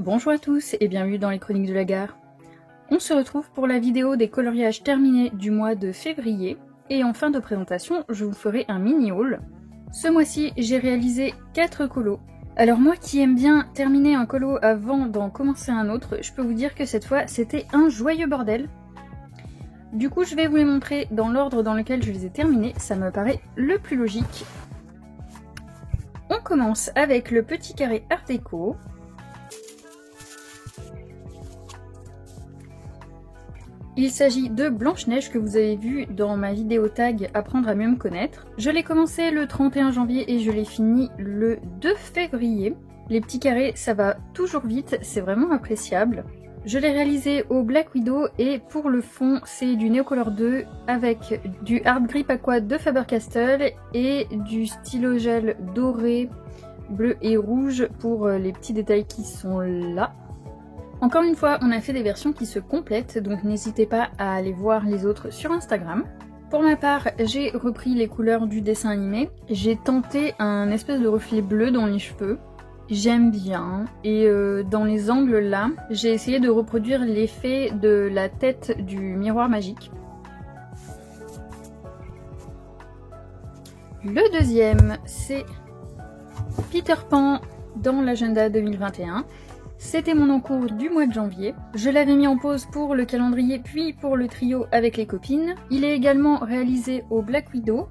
Bonjour à tous et bienvenue dans les Chroniques de la Gare. On se retrouve pour la vidéo des coloriages terminés du mois de février et en fin de présentation je vous ferai un mini haul. Ce mois-ci j'ai réalisé 4 colos. Alors moi qui aime bien terminer un colo avant d'en commencer un autre, je peux vous dire que cette fois c'était un joyeux bordel. Du coup je vais vous les montrer dans l'ordre dans lequel je les ai terminés, ça me paraît le plus logique. On commence avec le petit carré Art Déco. Il s'agit de Blanche-Neige que vous avez vu dans ma vidéo tag Apprendre à mieux me connaître. Je l'ai commencé le 31 janvier et je l'ai fini le 2 février. Les petits carrés, ça va toujours vite, c'est vraiment appréciable. Je l'ai réalisé au Black Widow et pour le fond, c'est du Neocolor 2 avec du Art Grip Aqua de Faber-Castell et du stylo gel doré, bleu et rouge pour les petits détails qui sont là. Encore une fois, on a fait des versions qui se complètent, donc n'hésitez pas à aller voir les autres sur Instagram. Pour ma part, j'ai repris les couleurs du dessin animé. J'ai tenté un espèce de reflet bleu dans les cheveux. J'aime bien. Et dans les angles là, j'ai essayé de reproduire l'effet de la tête du miroir magique. Le deuxième, c'est Peter Pan dans l'agenda 2021. C'était mon encours du mois de janvier. Je l'avais mis en pause pour le calendrier puis pour le trio avec les copines. Il est également réalisé au Black Widow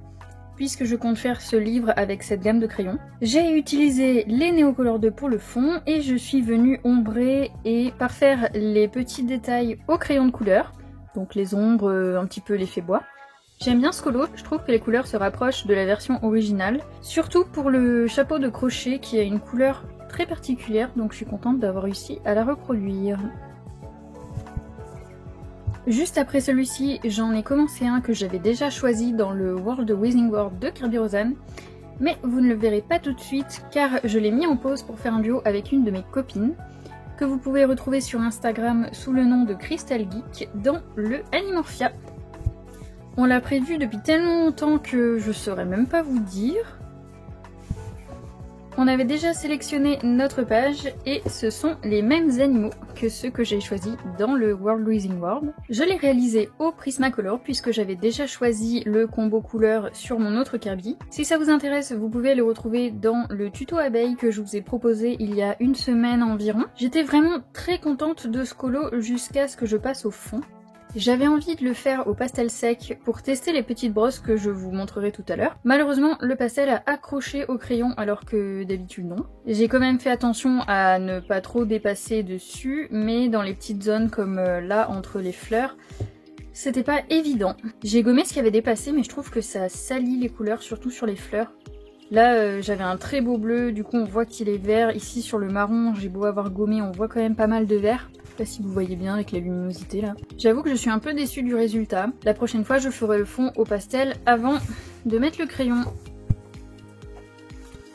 puisque je compte faire ce livre avec cette gamme de crayons. J'ai utilisé les Neocolor 2 pour le fond et je suis venue ombrer et parfaire les petits détails au crayon de couleur. Donc les ombres, un petit peu l'effet bois. J'aime bien ce colo, je trouve que les couleurs se rapprochent de la version originale. Surtout pour le chapeau de crochet qui a une couleur très particulière, donc je suis contente d'avoir réussi à la reproduire. Juste après celui-ci, j'en ai commencé un que j'avais déjà choisi dans le World Wizarding World de Kirby Roseanne, mais vous ne le verrez pas tout de suite car je l'ai mis en pause pour faire un duo avec une de mes copines, que vous pouvez retrouver sur Instagram sous le nom de Crystal Geek dans le Animorphia. On l'a prévu depuis tellement longtemps que je saurais même pas vous dire. On avait déjà sélectionné notre page et ce sont les mêmes animaux que ceux que j'ai choisis dans le World Wizarding World. Je l'ai réalisé au Prismacolor puisque j'avais déjà choisi le combo couleur sur mon autre Kirby. Si ça vous intéresse, vous pouvez le retrouver dans le tuto abeille que je vous ai proposé il y a une semaine environ. J'étais vraiment très contente de ce colo jusqu'à ce que je passe au fond. J'avais envie de le faire au pastel sec pour tester les petites brosses que je vous montrerai tout à l'heure. Malheureusement, le pastel a accroché au crayon alors que d'habitude non. J'ai quand même fait attention à ne pas trop dépasser dessus, mais dans les petites zones comme là entre les fleurs, c'était pas évident. J'ai gommé ce qui avait dépassé, mais je trouve que ça salit les couleurs, surtout sur les fleurs. Là, j'avais un très beau bleu, du coup on voit qu'il est vert. Ici sur le marron, j'ai beau avoir gommé, on voit quand même pas mal de vert. Je sais pas si vous voyez bien avec la luminosité là. J'avoue que je suis un peu déçue du résultat. La prochaine fois je ferai le fond au pastel avant de mettre le crayon.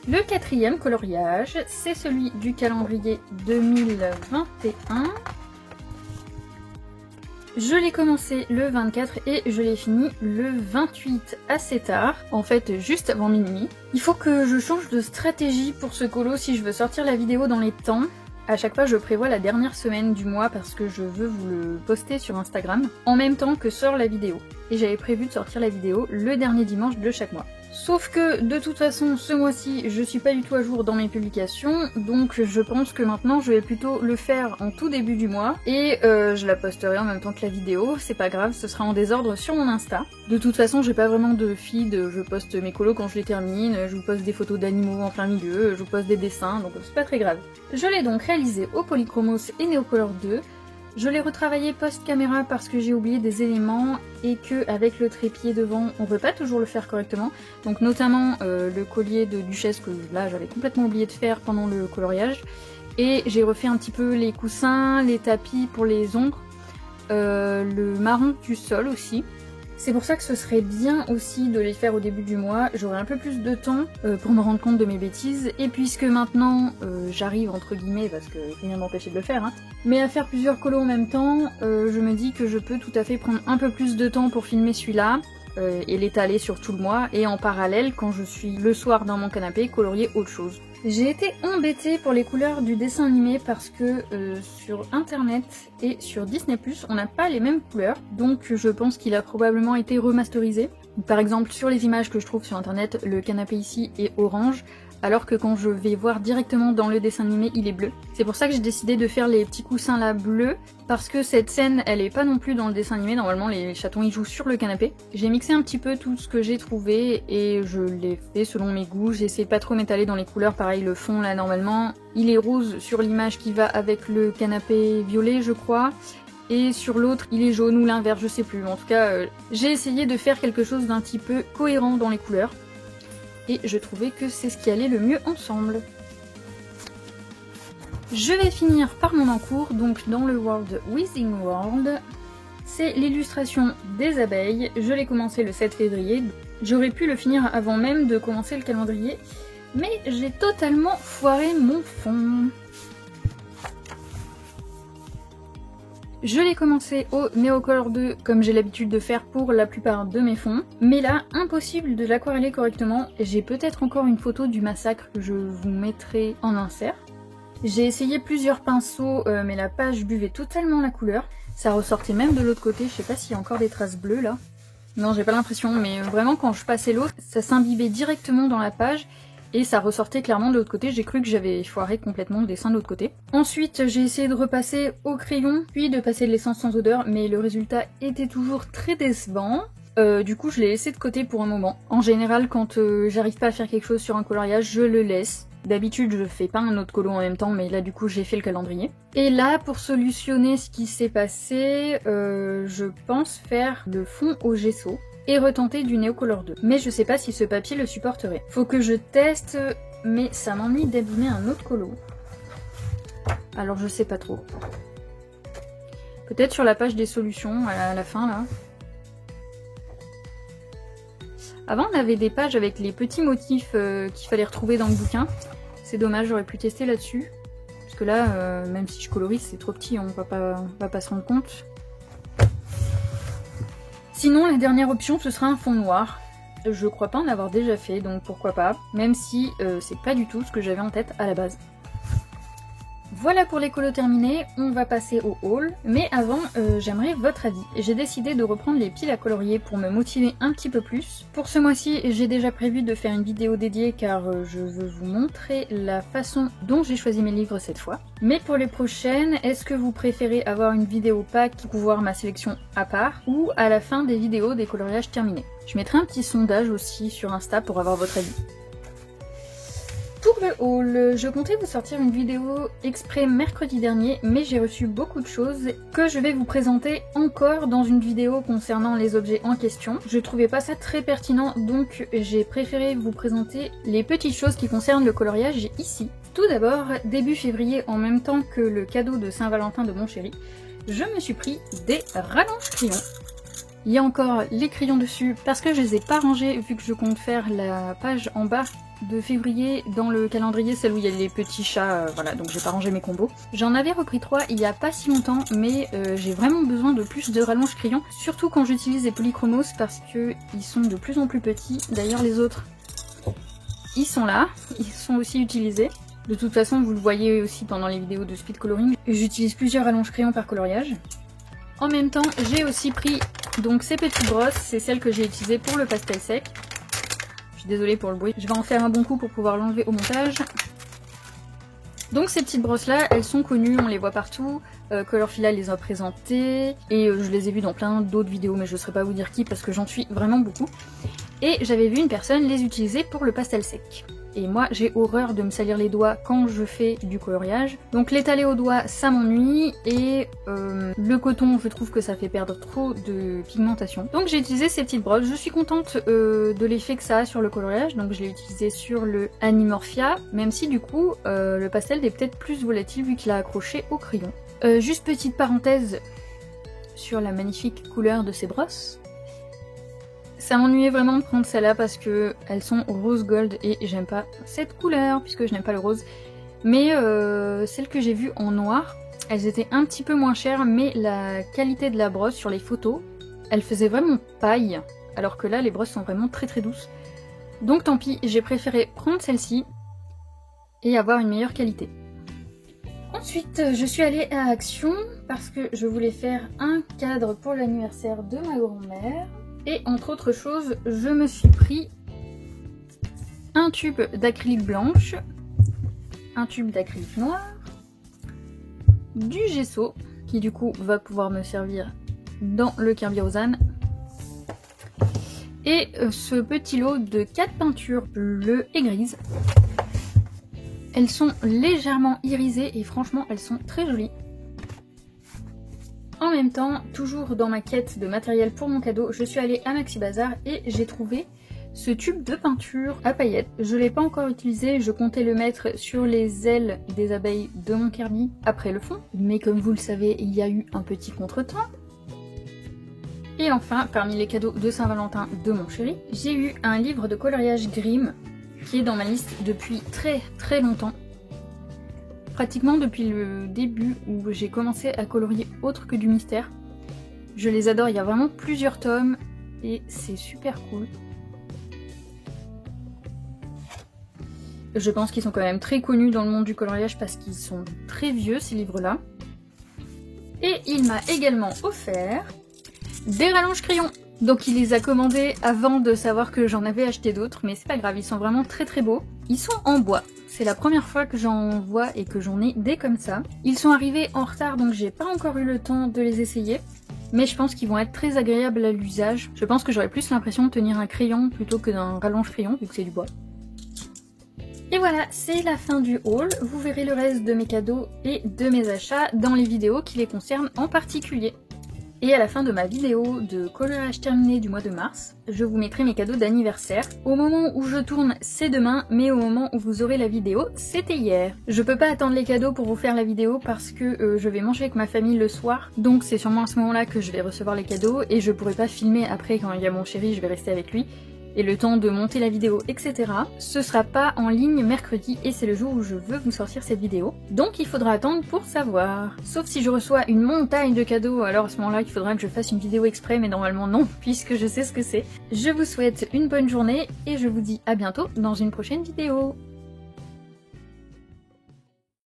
Le quatrième coloriage, c'est celui du calendrier 2021. Je l'ai commencé le 24 et je l'ai fini le 28 assez tard, en fait juste avant minuit. Il faut que je change de stratégie pour ce colo si je veux sortir la vidéo dans les temps. À chaque fois je prévois la dernière semaine du mois parce que je veux vous le poster sur Instagram en même temps que sort la vidéo. Et j'avais prévu de sortir la vidéo le dernier dimanche de chaque mois. Sauf que de toute façon ce mois-ci je suis pas du tout à jour dans mes publications, donc je pense que maintenant je vais plutôt le faire en tout début du mois et je la posterai en même temps que la vidéo, c'est pas grave, ce sera en désordre sur mon Insta. De toute façon j'ai pas vraiment de feed, je poste mes colos quand je les termine, je vous poste des photos d'animaux en plein milieu, je vous poste des dessins, donc c'est pas très grave. Je l'ai donc réalisé au Polychromos et Neocolor 2. Je l'ai retravaillé post-caméra parce que j'ai oublié des éléments et que avec le trépied devant, on peut pas toujours le faire correctement. Donc notamment le collier de duchesse que là j'avais complètement oublié de faire pendant le coloriage. Et j'ai refait un petit peu les coussins, les tapis pour les ombres, le marron du sol aussi. C'est pour ça que ce serait bien aussi de les faire au début du mois, j'aurai un peu plus de temps pour me rendre compte de mes bêtises, et puisque maintenant j'arrive entre guillemets, parce que rien m'empêcher de le faire, hein, mais à faire plusieurs colos en même temps, je me dis que je peux tout à fait prendre un peu plus de temps pour filmer celui-là, et l'étaler sur tout le mois, et en parallèle, quand je suis le soir dans mon canapé, colorier autre chose. J'ai été embêtée pour les couleurs du dessin animé parce que sur internet et sur Disney+, on n'a pas les mêmes couleurs, donc je pense qu'il a probablement été remasterisé. Par exemple, sur les images que je trouve sur internet, le canapé ici est orange, alors que quand je vais voir directement dans le dessin animé, il est bleu. C'est pour ça que j'ai décidé de faire les petits coussins là bleus, parce que cette scène, elle est pas non plus dans le dessin animé, normalement les chatons ils jouent sur le canapé. J'ai mixé un petit peu tout ce que j'ai trouvé, et je l'ai fait selon mes goûts, j'ai essayé de pas trop m'étaler dans les couleurs, pareil le fond là normalement, il est rose sur l'image qui va avec le canapé violet je crois, et sur l'autre il est jaune ou l'inverse, je sais plus, en tout cas j'ai essayé de faire quelque chose d'un petit peu cohérent dans les couleurs. Et je trouvais que c'est ce qui allait le mieux ensemble. Je vais finir par mon encours, donc dans le World Within World. C'est l'illustration des abeilles, je l'ai commencé le 7 février. J'aurais pu le finir avant même de commencer le calendrier, mais j'ai totalement foiré mon fond. Je l'ai commencé au Neocolor 2 comme j'ai l'habitude de faire pour la plupart de mes fonds, mais là, impossible de l'aquareller correctement. J'ai peut-être encore une photo du massacre que je vous mettrai en insert. J'ai essayé plusieurs pinceaux, mais la page buvait totalement la couleur. Ça ressortait même de l'autre côté, je sais pas s'il y a encore des traces bleues là. Non, j'ai pas l'impression, mais vraiment quand je passais l'eau, ça s'imbibait directement dans la page. Et ça ressortait clairement de l'autre côté, j'ai cru que j'avais foiré complètement le dessin de l'autre côté. Ensuite, j'ai essayé de repasser au crayon, puis de passer de l'essence sans odeur, mais le résultat était toujours très décevant. Du coup, je l'ai laissé de côté pour un moment. En général, quand j'arrive pas à faire quelque chose sur un coloriage, je le laisse. D'habitude, je fais pas un autre colo en même temps, mais là, du coup, j'ai fait le calendrier. Et là, pour solutionner ce qui s'est passé, je pense faire le fond au gesso et retenter du Neocolor 2. Mais je sais pas si ce papier le supporterait. Faut que je teste, mais ça m'ennuie d'abîmer un autre colo. Alors je sais pas trop. Peut-être sur la page des solutions, à la fin là. Avant on avait des pages avec les petits motifs qu'il fallait retrouver dans le bouquin. C'est dommage, j'aurais pu tester là-dessus. Parce que là, même si je colorise, c'est trop petit, on va pas se rendre compte. Sinon, la dernière option, ce sera un fond noir. Je crois pas en avoir déjà fait, donc pourquoi pas, même si c'est pas du tout ce que j'avais en tête à la base. Voilà pour les colos terminés, on va passer au haul, mais avant, j'aimerais votre avis. J'ai décidé de reprendre les piles à colorier pour me motiver un petit peu plus. Pour ce mois-ci, j'ai déjà prévu de faire une vidéo dédiée car je veux vous montrer la façon dont j'ai choisi mes livres cette fois. Mais pour les prochaines, est-ce que vous préférez avoir une vidéo pack pour voir ma sélection à part, ou à la fin des vidéos des coloriages terminés? Je mettrai un petit sondage aussi sur Insta pour avoir votre avis. Pour le haul, je comptais vous sortir une vidéo exprès mercredi dernier, mais j'ai reçu beaucoup de choses que je vais vous présenter encore dans une vidéo concernant les objets en question. Je trouvais pas ça très pertinent, donc j'ai préféré vous présenter les petites choses qui concernent le coloriage ici. Tout d'abord, début février, en même temps que le cadeau de Saint-Valentin de mon chéri, je me suis pris des rallonges crayons. Il y a encore les crayons dessus parce que je les ai pas rangés vu que je compte faire la page en bas de février dans le calendrier, celle où il y a les petits chats, voilà, donc j'ai pas rangé mes combos. J'en avais repris 3 il y a pas si longtemps, mais j'ai vraiment besoin de plus de rallonges crayons, surtout quand j'utilise des polychromos parce que ils sont de plus en plus petits. D'ailleurs les autres, ils sont là, ils sont aussi utilisés. De toute façon, vous le voyez aussi pendant les vidéos de speed coloring, j'utilise plusieurs rallonges crayons par coloriage. En même temps, j'ai aussi pris donc ces petites brosses, c'est celles que j'ai utilisées pour le pastel sec. Je suis désolée pour le bruit, je vais en faire un bon coup pour pouvoir l'enlever au montage. Donc ces petites brosses là, elles sont connues, on les voit partout, Colorfila les a présentées, et je les ai vues dans plein d'autres vidéos, mais je ne saurais pas vous dire qui parce que j'en suis vraiment beaucoup. Et j'avais vu une personne les utiliser pour le pastel sec. Et moi j'ai horreur de me salir les doigts quand je fais du coloriage, donc l'étaler au doigt ça m'ennuie, et le coton je trouve que ça fait perdre trop de pigmentation. Donc j'ai utilisé ces petites brosses, je suis contente de l'effet que ça a sur le coloriage, donc je l'ai utilisé sur le Animorphia, même si du coup le pastel est peut-être plus volatile vu qu'il a accroché au crayon. Juste petite parenthèse sur la magnifique couleur de ces brosses. Ça m'ennuyait vraiment de prendre celle-là parce que elles sont rose gold et j'aime pas cette couleur puisque je n'aime pas le rose. Mais celles que j'ai vues en noir, elles étaient un petit peu moins chères, mais la qualité de la brosse sur les photos, elle faisait vraiment paille. alors que là les brosses sont vraiment très douces. Donc tant pis, j'ai préféré prendre celle-ci et avoir une meilleure qualité. Ensuite, je suis allée à Action parce que je voulais faire un cadre pour l'anniversaire de ma grand-mère. Et entre autres choses, je me suis pris un tube d'acrylique blanche, un tube d'acrylique noir, du gesso qui du coup va pouvoir me servir dans le Kirbyrozan, et ce petit lot de 4 peintures bleues et grises. Elles sont légèrement irisées et franchement elles sont très jolies. En même temps, toujours dans ma quête de matériel pour mon cadeau, je suis allée à Maxi Bazar et j'ai trouvé ce tube de peinture à paillettes. Je ne l'ai pas encore utilisé, je comptais le mettre sur les ailes des abeilles de mon Kirby après le fond. Mais comme vous le savez, il y a eu un petit contretemps. Et enfin, parmi les cadeaux de Saint-Valentin de mon chéri, j'ai eu un livre de coloriage Grimm qui est dans ma liste depuis très longtemps. Pratiquement depuis le début où j'ai commencé à colorier autre que du mystère. Je les adore, il y a vraiment plusieurs tomes et c'est super cool. Je pense qu'ils sont quand même très connus dans le monde du coloriage parce qu'ils sont très vieux ces livres-là. Et il m'a également offert des rallonges crayons. Donc il les a commandés avant de savoir que j'en avais acheté d'autres, mais c'est pas grave, ils sont vraiment très beaux. Ils sont en bois, c'est la première fois que j'en vois et que j'en ai des comme ça. Ils sont arrivés en retard donc j'ai pas encore eu le temps de les essayer, mais je pense qu'ils vont être très agréables à l'usage. Je pense que j'aurais plus l'impression de tenir un crayon plutôt que d'un rallonge crayon vu que c'est du bois. Et voilà, c'est la fin du haul. Vous verrez le reste de mes cadeaux et de mes achats dans les vidéos qui les concernent en particulier. Et à la fin de ma vidéo de coloriage terminé du mois de mars, je vous mettrai mes cadeaux d'anniversaire. Au moment où je tourne, c'est demain, mais au moment où vous aurez la vidéo, c'était hier. Je peux pas attendre les cadeaux pour vous faire la vidéo parce que je vais manger avec ma famille le soir, donc c'est sûrement à ce moment-là que je vais recevoir les cadeaux et je pourrai pas filmer après quand il y a mon chéri, je vais rester avec lui. Et le temps de monter la vidéo, etc. Ce sera pas en ligne mercredi et c'est le jour où je veux vous sortir cette vidéo. Donc il faudra attendre pour savoir. Sauf si je reçois une montagne de cadeaux, alors à ce moment-là il faudra que je fasse une vidéo exprès, mais normalement non, puisque je sais ce que c'est. Je vous souhaite une bonne journée et je vous dis à bientôt dans une prochaine vidéo.